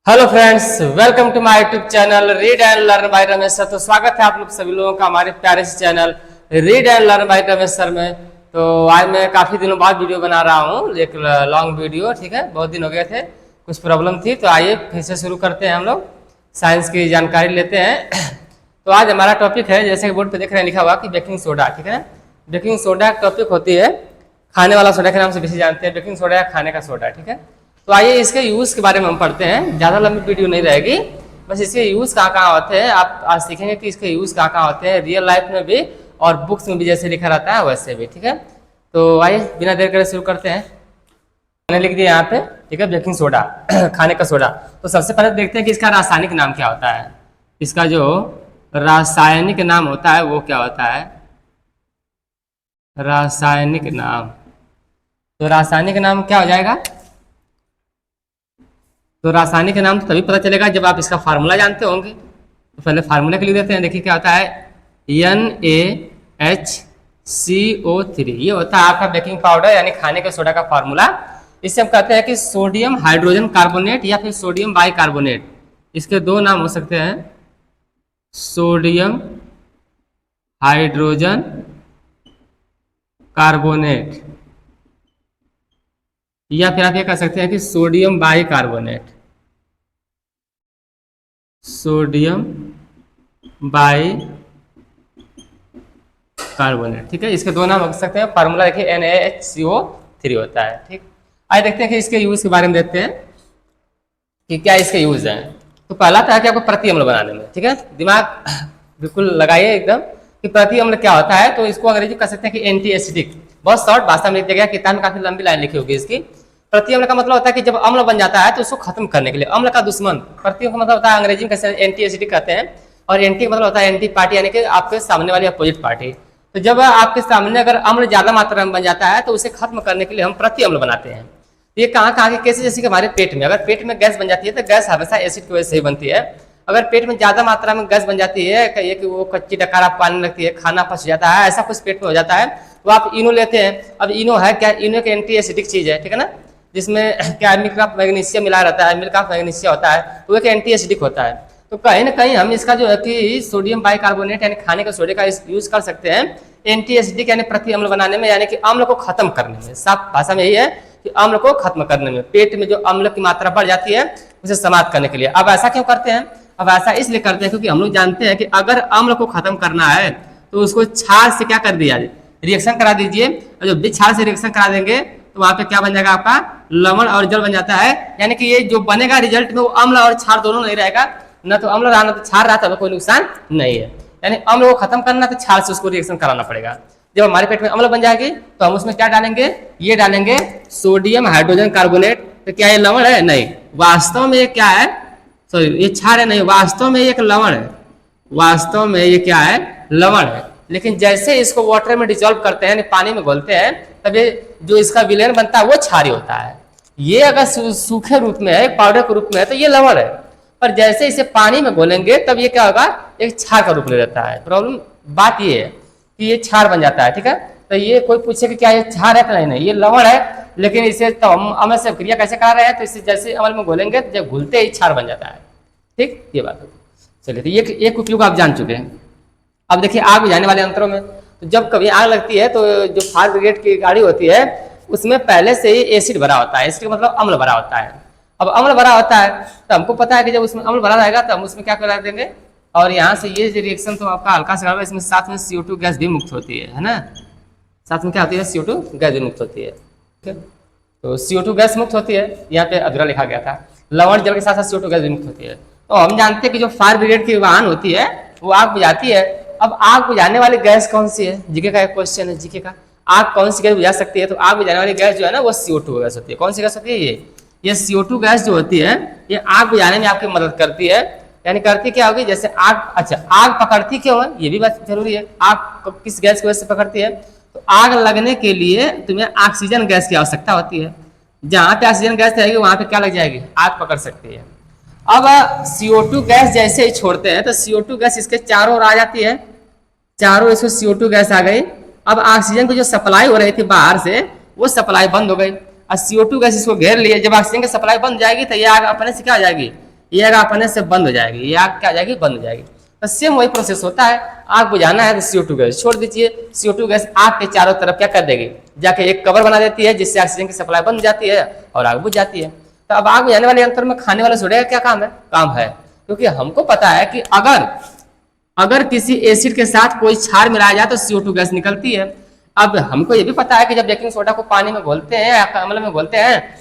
Hello friends, welcome to my YouTube channel read and learn by Ramesh sir. तो स्वागत है आप लोग सभी लोगों का हमारे प्यारे से channel read and learn by Ramesh sir में। तो आज मैं काफ़ी दिनों बाद वीडियो बना रहा हूँ, एक लॉन्ग वीडियो। ठीक है, बहुत दिन हो गए थे, कुछ प्रॉब्लम थी, तो आइए फिर से शुरू करते हैं। हम लोग साइंस की जानकारी लेते हैं। तो आज हमारा टॉपिक है, जैसे कि बोर्ड पर देख रहे हैं लिखा हुआ कि बेकिंग सोडा। ठीक है, बेकिंग सोडा टॉपिक होती है, खाने वाला सोडा के नाम से बेसिक जानते हैं। बेकिंग सोडा या खाने का सोडा। ठीक है, तो आइए इसके यूज़ के बारे में हम पढ़ते हैं। ज़्यादा लंबी वीडियो नहीं रहेगी, बस इसके यूज़ कहाँ कहाँ होते हैं आप आज सीखेंगे कि इसके यूज़ कहाँ कहाँ होते हैं, रियल लाइफ में भी और बुक्स में भी जैसे लिखा रहता है वैसे भी। ठीक है, तो आइए बिना देर करे शुरू करते हैं। मैंने लिख दिया यहाँ पे, ठीक है, बेकिंग सोडा खाने का सोडा। तो सबसे पहले देखते हैं कि इसका रासायनिक नाम क्या होता है। इसका जो रासायनिक नाम होता है वो क्या होता है, रासायनिक नाम। तो रासायनिक नाम क्या हो जाएगा, तो रासायनिक नाम तो तभी पता चलेगा जब आप इसका फार्मूला जानते होंगे। तो पहले फार्मूला के लिए देते हैं। देखिए क्या होता है, NaHCO3। ये होता है आपका बेकिंग पाउडर यानी खाने के सोडा का फार्मूला। इससे हम कहते हैं कि सोडियम हाइड्रोजन कार्बोनेट या फिर सोडियम बाइकार्बोनेट। इसके दो नाम हो सकते हैं, सोडियम हाइड्रोजन कार्बोनेट या फिर आप ये कह सकते हैं कि सोडियम बाइकार्बोनेट, सोडियम बाइकार्बोनेट। ठीक है, इसके दो नाम हो सकते हैं। फार्मूला देखिए NaHCO3 होता है। ठीक, आइए देखते हैं कि इसके यूज के बारे में देखते हैं कि क्या इसके यूज हैं। तो पहला था कि आपको प्रति अम्ल बनाने में, ठीक है, दिमाग बिल्कुल लगाइए एकदम कि प्रति अम्ल क्या होता है। तो इसको अंग्रेजी कह सकते हैं कि एंटी एसिडिक। बहुत शॉर्ट भाषा में लिख दिया गया, किताब में काफी लंबी लाइन लिखी होगी इसकी। प्रति अम्ल का मतलब होता है कि जब अम्ल बन जाता है तो उसको खत्म करने के लिए, अम्ल का दुश्मन। प्रति अम्ल का मतलब होता है अंग्रेजी में कैसे एंटी एसिडिक कहते हैं, और एंटी का मतलब होता है एंटी पार्टी, यानी कि आपके सामने वाली अपोजिट पार्टी। तो जब आपके सामने अगर अम्ल ज्यादा मात्रा में बन जाता है तो उसे खत्म करने के लिए हम प्रति अम्ल बनाते हैं। ये कहाँ कहाँ के केसेस, जैसे कि हमारे पेट में, अगर पेट में गैस बन जाती है तो गैस हमेशा एसिड की वजह से ही बनती है। अगर पेट में ज्यादा मात्रा में गैस बन जाती है, कहिए कि वो कच्ची डकारा पानी लगती है, खाना फंस जाता है, ऐसा कुछ पेट में हो जाता है, तो आप इनो लेते हैं। अब इनो है क्या, इनो एक एंटी एसिडिक चीज है, ठीक है ना, जिसमें क्या मिल्क ऑफ मैग्नीशियम मिला रहता है, मिल्क ऑफ मैग्नीशियम होता है, तो एक एंटी एसिडिक होता है। तो कहीं ना कहीं हम इसका जो है कि सोडियम बाइकार्बोनेट यानी खाने के सोडे का यूज कर सकते हैं एंटी एसिडिक यानी प्रति अम्ल बनाने में, यानी कि अम्ल को खत्म करने में। साफ भाषा में यही है कि अम्ल को खत्म करने में, पेट में जो अम्ल की मात्रा बढ़ जाती है उसे समाप्त करने के लिए। अब ऐसा क्यों करते हैं, अब ऐसा इसलिए करते हैं क्योंकि हम लोग जानते हैं कि अगर अम्ल को खत्म करना है तो उसको क्षार से क्या कर दिया, रिएक्शन करा दीजिए। और जब भी क्षार से रिएक्शन करा देंगे तो वहां पे क्या बन जाएगा, आपका लवण और जल बन जाता है। यानी कि ये जो बनेगा रिजल्ट में वो अम्ल और क्षार दोनों नहीं रहेगा, न तो अम्ल रहा न तो क्षार रहा, तो कोई नुकसान नहीं है। यानी अम्ल को खत्म करना तो क्षार से उसको रिएक्शन कराना पड़ेगा। जब हमारे पेट में अम्ल बन जाएगी तो हम उसमें क्या डालेंगे, ये डालेंगे सोडियम हाइड्रोजन कार्बोनेट। तो क्या ये लवण है? नहीं, वास्तव में ये क्या है, सॉरी ये क्षार है, नहीं, वास्तव में ये एक लवण है, वास्तव में ये क्या है, लवण है। लेकिन जैसे इसको वाटर में डिजोल्व करते हैं, पानी में घोलते हैं, तब ये जो इसका विलयन बनता है वो क्षारीय होता है। ये अगर सूखे रूप में है, पाउडर के रूप में है, तो ये लवण है। पर जैसे इसे पानी में घोलेंगे तब ये क्या होगा, एक क्षार का रूप ले लेता है। प्रॉब्लम बात ये है कि ये क्षार बन जाता है। ठीक है, तो ये कोई पूछे कि क्या ये क्षार है, तो नहीं, ये लवण है। लेकिन इसे तो हम अम्ल से क्रिया कैसे करा रहे हैं, तो इसे जैसे अम्ल में घोलेंगे तो जब घुलते ही क्षार बन जाता है। ठीक, ये बात है। चलिए, तो ये एक उपयोग आप जान चुके हैं। अब देखिए आग बुझाने वाले यंत्रों में, तो जब कभी आग लगती है तो जो फायर ब्रिगेड की गाड़ी होती है उसमें पहले से ही एसिड भरा होता है, इसका मतलब अम्ल भरा होता है। अब अम्ल भरा होता है तो हमको पता है कि जब उसमें अम्ल भरा रहेगा तो हम उसमें क्या करा देंगे, और यहाँ से ये जो रिएक्शन तो आपका हल्का से होगा, इसमें साथ में CO2 गैस भी मुक्त होती है ना, साथ में क्या होती है, CO2 गैस भी मुक्त होती है। ठीक है, तो CO2 गैस मुक्त होती है, यहाँ पे अधूरा लिखा गया था, लवण जल के साथ साथ CO2 गैस भी मुक्त होती है। तो हम जानते हैं कि जो फायर ब्रिगेड की वाहन होती है वो आग बुझाती है। अब आग बुझाने वाली गैस कौन सी है, जीके का एक क्वेश्चन है, जीके का, आग कौन सी गैस बुझा सकती है, तो आग बुझाने वाली गैस जो है ना वो CO2 गैस होती है। कौन सी गैस होती है, ये CO2 गैस जो होती है ये आग बुझाने में आपकी मदद करती है। यानी करती क्या होगी, जैसे आग, अच्छा आग पकड़ती क्यों है ये भी बात जरूरी है, आग किस गैस की वजह से पकड़ती है, तो आग लगने के लिए तुम्हें ऑक्सीजन गैस की आवश्यकता होती है। जहां पे ऑक्सीजन गैस रहेगी वहां पे क्या लग जाएगी, आग पकड़ सकती है। अब CO2 गैस जैसे ही छोड़ते हैं तो CO2 गैस इसके चारों ओर आ जाती है, चारों इसको CO2 गैस आ गई। अब ऑक्सीजन की जो सप्लाई हो रही थी बाहर से वो सप्लाई बंद हो गई, और CO2 गैस इसको घेर लिए। जब ऑक्सीजन की सप्लाई बंद जाएगी तो ये आग अपने से क्या हो जाएगी, ये आग अपने से बंद हो जाएगी, ये आग क्या हो जाएगी, बंद हो जाएगी। तो सेम वही प्रोसेस होता है, आग बुझाना है तो CO2 गैस छोड़ दीजिए, CO2 गैस आग के चारों तरफ क्या कर देगी, जाके एक कवर बना देती है, जिससे ऑक्सीजन की सप्लाई बंद जाती है और आग बुझ जाती है। तो अब आग बुझाने वाले यंत्र में खाने वाले सोडे का क्या काम है, क्योंकि हमको पता है कि अगर किसी एसिड के साथ कोई क्षार मिलाया जाए तो CO2 गैस निकलती है। अब हमको ये भी पता है कि जब बेकिंग सोडा को पानी में घोलते हैं या अम्ल में घोलते हैं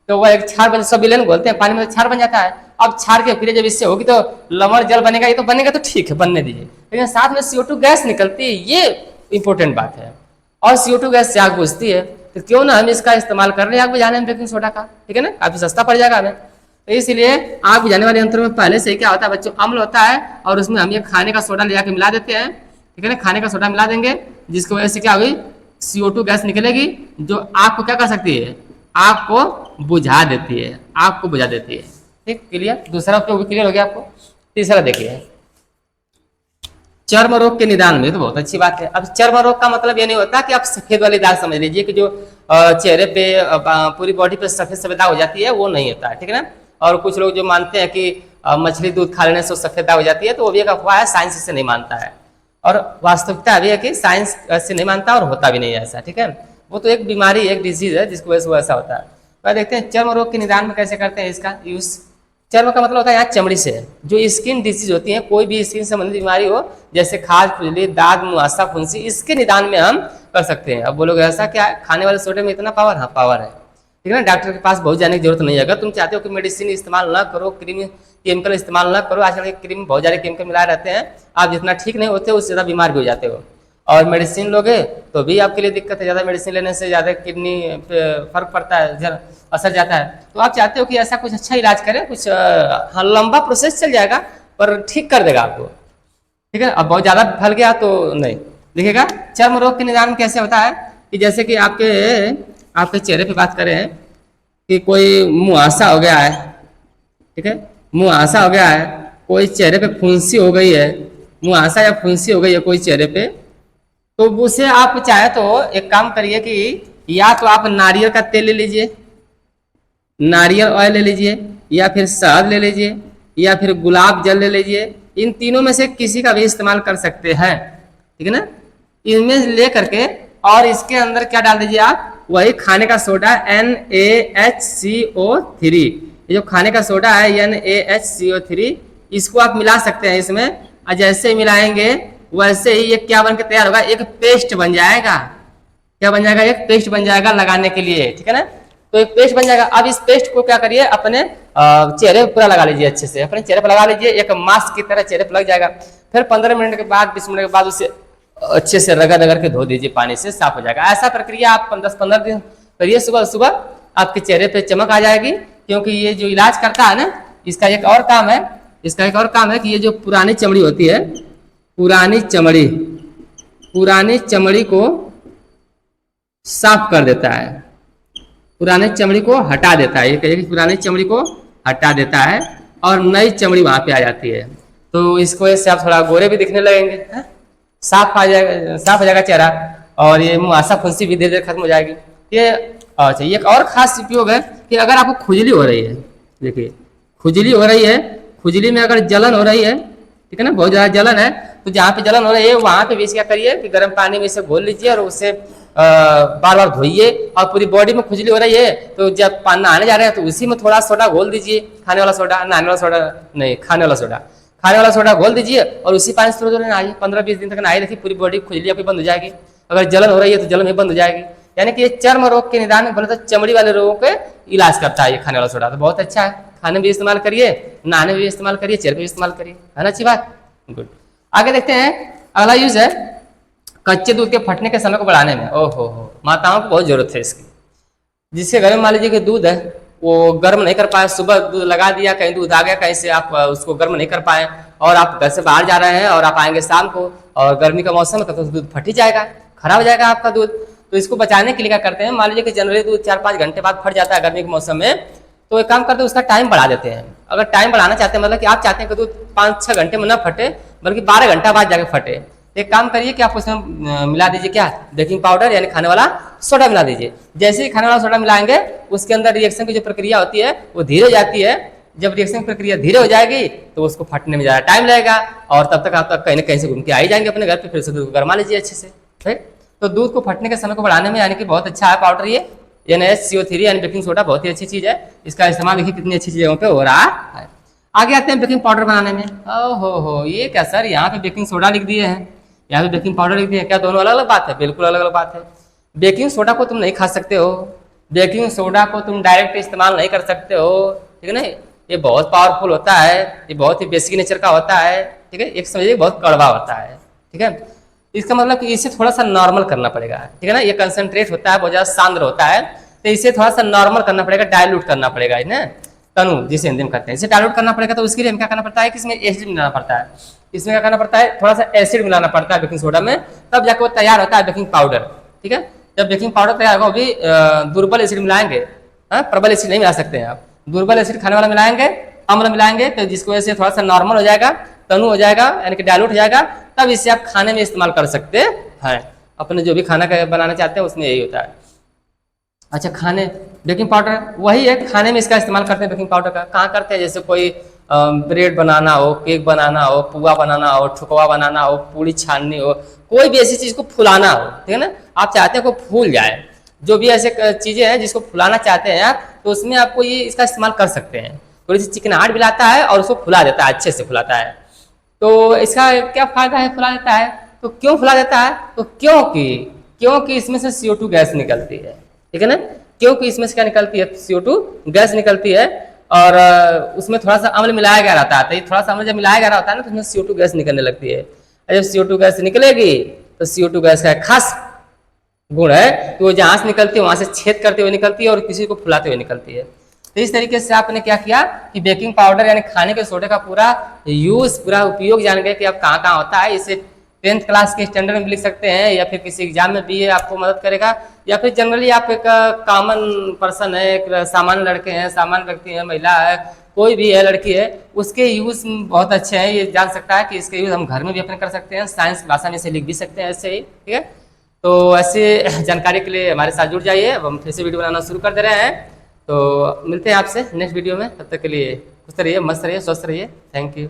तो वह एक क्षार बन, सब विलेन घोलते हैं पानी में, क्षार बन जाता है। अब क्षार की क्रिया जब इससे होगी तो लवण जल बनेगा, ये तो बनेगा तो ठीक है, बनने दीजिए, लेकिन साथ में CO2 गैस निकलती है, ये इंपॉर्टेंट बात है। और CO2 गैस से आग बुझती है, तो क्यों ना हम इसका इस्तेमाल कर रहे हैं आग बुझाने में बेकिंग सोडा का, ठीक है ना, काफी सस्ता पड़ जाएगा हमें। तो इसलिए आग बुझाने वाले यंत्र में पहले से क्या होता है बच्चों, अम्ल होता है और उसमें हम ये खाने का सोडा ले जाके मिला देते हैं, ठीक है ना, खाने का सोडा मिला देंगे, जिसकी वजह से क्या हुई, CO2 गैस निकलेगी जो आग को क्या कर सकती है, आग को बुझा देती है, आग को बुझा देती है। ठीक, क्लियर। दूसरा उपयोग भी क्लियर हो गया आपको। तीसरा देखिए, चर्म रोग के निदान में, तो बहुत अच्छी बात है। अब चर्म रोग का मतलब ये नहीं होता कि आप सफेद वाली दाग समझ लीजिए कि जो चेहरे पे पूरी बॉडी पे सफेद सफेद दाग हो जाती है, वो नहीं होता है, ठीक है ना। और कुछ लोग जो मानते हैं कि मछली दूध खा लेने से सफेद दाग हो जाती है, तो वो भी एक अफवाह है, साइंस इसे नहीं मानता है। और वास्तविकता भी है कि साइंस ऐसे नहीं मानता और होता भी नहीं है ऐसा, ठीक है। वो तो एक बीमारी, एक डिजीज है जिसकी वजह से वो ऐसा होता है। तो देखते हैं चर्म रोग के निदान में कैसे करते हैं इसका यूज। चर्म का मतलब होता है यहाँ चमड़ी से, जो स्किन डिसीज होती है, कोई भी स्किन संबंधित बीमारी हो, जैसे खाज, खुजली, दाग, मुहासा, फुंसी, इसके निदान में हम कर सकते हैं। अब बोलोगे ऐसा क्या है, खाने वाले सोडे में इतना पावर, हाँ पावर है, ठीक है ना। डॉक्टर के पास बहुत जाने की जरूरत नहीं है। अगर तुम चाहते हो कि मेडिसिन इस्तेमाल ना करो, क्रीम केमिकल इस्तेमाल ना करो, आजकल क्रीम बहुत ज्यादा केमिकल मिलाए रहते हैं, आप जितना ठीक नहीं होते उससे ज्यादा बीमार भी हो जाते हो। और मेडिसिन लोगे तो भी आपके लिए दिक्कत है, ज़्यादा मेडिसिन लेने से ज़्यादा किडनी पे फर्क पड़ता है, असर जाता है। तो आप चाहते हो कि ऐसा कुछ अच्छा इलाज करें, कुछ हाँ लंबा प्रोसेस चल जाएगा पर ठीक कर देगा आपको, ठीक है। अब बहुत ज़्यादा फैल गया तो नहीं। देखिएगा चर्म रोग के निदान कैसे होता है कि जैसे कि आपके चेहरे पे बात करें कि कोई मुहासा हो गया है, ठीक है, मुहासा हो गया है, कोई चेहरे पे फुंसी हो गई है, मुहासा या फुंसी हो गई है कोई चेहरे पे, तो उसे आप चाहे तो एक काम करिए कि या तो आप नारियल का तेल ले लीजिए, नारियल ऑयल ले लीजिए, या फिर शहद ले लीजिए, या फिर गुलाब जल ले लीजिए। इन तीनों में से किसी का भी इस्तेमाल कर सकते हैं, ठीक है ना। इनमें ले करके और इसके अंदर क्या डाल दीजिए आप, वही खाने का सोडा NaHCO3, ये जो खाने का सोडा है NaHCO3, इसको आप मिला सकते हैं इसमें। और जैसे ही मिलाएंगे वैसे ही ये क्या बन के तैयार होगा, एक पेस्ट बन जाएगा। क्या बन जाएगा, एक पेस्ट बन जाएगा लगाने के लिए, ठीक है ना। तो एक पेस्ट बन जाएगा। अब इस पेस्ट को क्या करिए, अपने चेहरे पर पूरा लगा लीजिए, अच्छे से अपने चेहरे पर लगा लीजिए, एक मास्क की तरह चेहरे पर लग जाएगा। फिर 15 मिनट के बाद 20 मिनट के बाद उसे अच्छे से रगड़ के धो दीजिए, पानी से साफ हो जाएगा। ऐसा प्रक्रिया आप 10-15 दिन करिए, सुबह सुबह आपके चेहरे पे चमक आ जाएगी। क्योंकि ये जो इलाज करता है ना, इसका एक और काम है कि ये जो पुरानी चमड़ी होती है, पुरानी चमड़ी को साफ कर देता है, पुरानी चमड़ी को हटा देता है। ये कहिए कि पुरानी चमड़ी को हटा देता है और नई चमड़ी वहां पे आ जाती है। तो इसको इससे आप थोड़ा गोरे भी दिखने लगेंगे, साफ हो जाएगा चेहरा, और ये मुहासा फुंसी भी धीरे धीरे खत्म हो जाएगी। ये अच्छा, ये एक और खास उपयोग है कि अगर आपको खुजली हो रही है, देखिए खुजली हो रही है, खुजली में अगर जलन हो रही है, ठीक है ना, बहुत ज्यादा जलन है, तो जहाँ पे जलन हो रही है वहां पे भी क्या करिए कि गर्म पानी में इसे घोल लीजिए और उससे बार बार धोइए। और पूरी बॉडी में खुजली हो रही है तो जब नहाने जा रहे हैं तो उसी में थोड़ा सोडा घोल दीजिए, खाने वाला सोडा, नहाने वाला सोडा नहीं, खाने वाला सोडा घोल दीजिए और उसी पानी से थोड़ा नहाइए, 15-20 दिन तक नहाइए, देखिए पूरी बॉडी खुजली आपकी बंद हो जाएगी। अगर जलन हो रही है तो जलन भी बंद हो जाएगी। यानी कि ये चर्म रोग के निदान में बोले तो चमड़ी वाले रोगों के इलाज करता है ये खाने वाला सोडा। तो बहुत अच्छा है, खाने में भी इस्तेमाल करिए, नहाने में भी इस्तेमाल करिए, चेहरे पे भी इस्तेमाल करिए, है ना, अच्छी बात, गुड। आगे देखते हैं, अगला यूज है कच्चे दूध के फटने के समय को बढ़ाने में। ओहो हो, माताओं को बहुत जरूरत है इसकी। जिसके घर में मान लीजिए कि दूध है, वो गर्म नहीं कर पाए, सुबह दूध लगा दिया, कहीं दूध आ गया, कहीं से आप उसको गर्म नहीं कर पाए और आप घर से बाहर जा रहे हैं और आप आएंगे शाम को और गर्मी का मौसम है तो दूध फट ही जाएगा, खराब हो जाएगा आपका दूध। तो इसको बचाने के लिए क्या करते हैं, मान लीजिए कि जनरली दूध 4-5 घंटे बाद फट जाता है गर्मी के मौसम में, तो एक काम करते हैं उसका टाइम बढ़ा देते हैं। अगर टाइम बढ़ाना चाहते हैं, मतलब कि आप चाहते हैं कि दूध 5-6 घंटे में न फटे बल्कि 12 घंटा बाद जाके फटे, एक काम करिए कि आप उसमें मिला दीजिए क्या, बेकिंग पाउडर यानी खाने वाला सोडा मिला दीजिए। जैसे ही खाने वाला सोडा मिलाएंगे उसके अंदर रिएक्शन की जो प्रक्रिया होती है वो धीरे जाती है जब रिएक्शन की प्रक्रिया धीरे हो जाएगी तो उसको फटने में ज़्यादा टाइम लगेगा, और तब तक आप तक कहीं ना कहीं से घूम के आ ही जाएंगे अपने घर पे, फिर से दूध को गरमा लीजिए अच्छे से, राइट। तो दूध को फटने के समय को बढ़ाने में यानी कि बहुत अच्छा है पाउडर ये NaCO3 यानी बेकिंग सोडा, बहुत ही अच्छी चीज़ है। इसका इस्तेमाल देखिए कितनी अच्छी जगहों पे हो रहा है। आगे आते हैं बेकिंग पाउडर बनाने में। ओहो ये क्या सर, यहाँ पे बेकिंग सोडा लिख दिए हैं, यहाँ पे बेकिंग पाउडर लिख दिए हैं, क्या दोनों अलग अलग बात है? बिल्कुल अलग अलग बात है। बेकिंग सोडा को तुम नहीं खा सकते हो, बेकिंग सोडा को तुम डायरेक्ट इस्तेमाल नहीं कर सकते हो, ठीक है ना। ये बहुत पावरफुल होता है, ये बहुत ही बेसिक नेचर का होता है, ठीक है। एक समझिए बहुत कड़वा होता है, ठीक है। इसका मतलब कि इसे थोड़ा सा नॉर्मल करना पड़ेगा, ठीक है ना। ये कंसंट्रेट होता है, बहुत ज़्यादा सांद्र होता है, तो इसे थोड़ा सा नॉर्मल करना पड़ेगा, डायल्यूट करना पड़ेगा, है ना, तनु जिसे हिंदी में करते हैं, इसे डायल्यूट करना पड़ेगा। तो उसके लिए हमें क्या करना पड़ता है कि इसमें एसिड मिलाना पड़ता है, इसमें क्या करना पड़ता है, थोड़ा सा एसिड मिलाना पड़ता है बेकिंग सोडा में, तब जाकर वो तैयार होता है बेकिंग पाउडर, ठीक है। जब बेकिंग पाउडर तैयार होगा, वो भी दुर्बल एसिड मिलाएंगे, प्रबल एसिड नहीं मिला सकते हैं आप, दुर्बल एसिड खाने वाला मिलाएंगे, अम्ल मिलाएंगे, तो जिसकी वजह से थोड़ा सा नॉर्मल हो जाएगा, तनु हो जाएगा, यानी कि डायल्यूट हो जाएगा, तब इसे आप खाने में इस्तेमाल कर सकते हैं। अपने जो भी खाना बनाना चाहते हैं उसमें यही होता है। अच्छा, खाने बेकिंग पाउडर वही है, खाने में इसका इस्तेमाल करते हैं बेकिंग पाउडर का। कहाँ करते हैं, जैसे कोई ब्रेड बनाना हो, केक बनाना हो, पुआ बनाना हो, ठुकवा बनाना हो, पूड़ी छाननी हो, कोई भी ऐसी चीज़ को फुलाना हो, ठीक है ना, आप चाहते हैं को फूल जाए, जो भी ऐसे चीज़ें हैं जिसको फुलाना चाहते हैं आप, तो उसमें आपको ये इसका इस्तेमाल कर सकते हैं। थोड़ी सी चिकनाहट भी लाता है और उसको फुला देता है, अच्छे से फुलाता है। तो इसका क्या फायदा है, फुला देता है। तो क्यों फुला देता है, तो क्योंकि इसमें से CO2 गैस निकलती है, ठीक है ना। क्योंकि इसमें से क्या निकलती है, CO2 गैस निकलती है, और उसमें थोड़ा सा अम्ल मिलाया गया रहता है। तो थोड़ा सा अम्ल जब मिलाया गया रहता है ना, तो उसमें CO2 गैस निकलने लगती है। और जब CO2 गैस निकलेगी तो CO2 गैस का खास गुण है कि वो जहाँ से निकलती है वहां से छेद करते हुए निकलती है और किसी को फुलाते हुए निकलती है। तो इस तरीके से आपने क्या किया कि बेकिंग पाउडर यानी खाने के सोडे का पूरा उपयोग जान गए कि अब कहाँ कहाँ होता है। इसे 10th क्लास के स्टैंडर्ड में लिख सकते हैं, या फिर किसी एग्जाम में भी ये आपको मदद करेगा, या फिर जनरली आप एक कॉमन पर्सन है, एक सामान्य लड़के हैं, सामान्य व्यक्ति है, महिला है, कोई भी है, लड़की है, उसके यूज बहुत अच्छे हैं। ये जान सकता है कि इसके यूज हम घर में भी अपने कर सकते हैं, साइंस भाषा में इसे लिख भी सकते हैं ऐसे ही, ठीक है। तो ऐसे जानकारी के लिए हमारे साथ जुड़ जाइए। अब हम फिर से वीडियो बनाना शुरू कर दे रहे हैं, तो मिलते हैं आपसे नेक्स्ट वीडियो में। तब तक के लिए खुश रहिए, मस्त रहिए, स्वस्थ रहिए। Thank you.